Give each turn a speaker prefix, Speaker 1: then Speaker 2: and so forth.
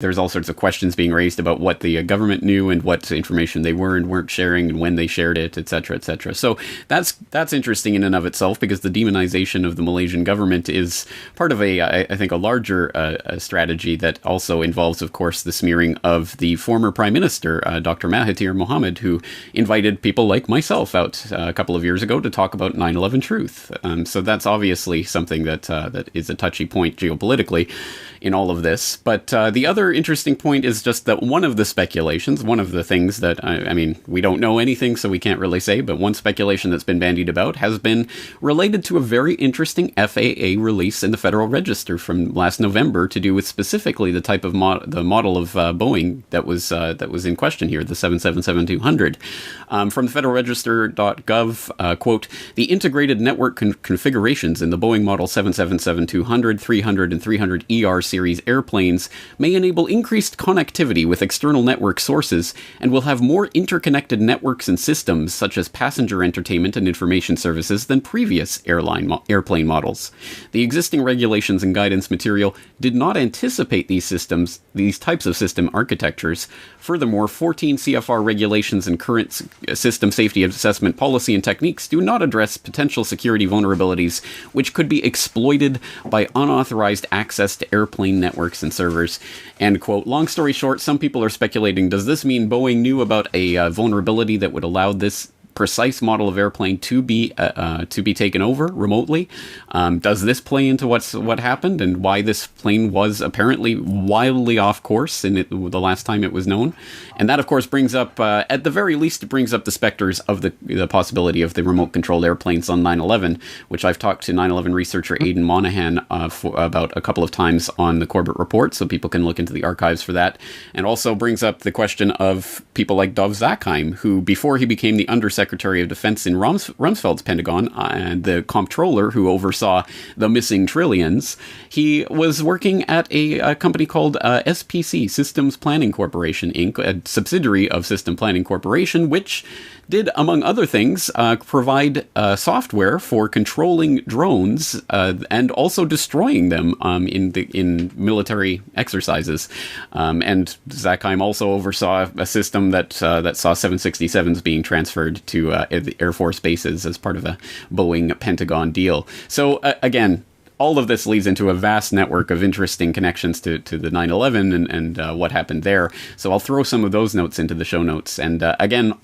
Speaker 1: there's all sorts of questions being raised about what the government knew and what information they were and weren't sharing and when they shared it, etc., etc. So that's interesting in and of itself, because the demonization of the Malaysian government is part of I think, a larger strategy that also involves, of course, the smearing of the former Prime Minister, Dr. Mahathir Mohamad, who invited people like myself out a couple of years ago to talk about 9/11 truth. So that's obviously something that is a touchy point geopolitically in all of this. But the other interesting point is just that one of the speculations, one of the things that, I mean, we don't know anything, so we can't really say, but one speculation that's been bandied about has been related to a very interesting FAA release in the Federal Register from last November to do with specifically the type of the model of Boeing that was in question here, the 777-200. From the federalregister.gov, quote, the integrated network configurations in the Boeing model 777-200, 300, and 300ER series airplanes may enable increased connectivity with external network sources and will have more interconnected networks and systems, such as passenger entertainment and information services, than previous airplane models. The existing regulations and guidance material did not anticipate these types of system architectures. Furthermore, 14 CFR regulations and current system safety assessment policy and techniques do not address potential security vulnerabilities which could be exploited by unauthorized access to airplane networks and servers. End quote. Long story short, some people are speculating, does this mean Boeing knew about a vulnerability that would allow this precise model of airplane to be taken over remotely? Does this play into what happened and why this plane was apparently wildly off course in the last time it was known? And that, of course, brings up, at the very least, it brings up the specters of the possibility of the remote-controlled airplanes on 9/11, which I've talked to 9/11 researcher Aidan Monahan about a couple of times on the Corbett Report, so people can look into the archives for that. And also brings up the question of people like Dov Zakheim, who, before he became the Undersecretary of Defense in Rumsfeld's Pentagon and the comptroller who oversaw the missing trillions, he was working at a company called SPC, Systems Planning Corporation, Inc., a subsidiary of System Planning Corporation, which did, among other things, provide software for controlling drones and also destroying them in military exercises. And Zakheim also oversaw a system that saw 767s being transferred to the Air Force bases as part of a Boeing Pentagon deal. So again, all of this leads into a vast network of interesting connections to the 9/11 and what happened there. So I'll throw some of those notes into the show notes. And again,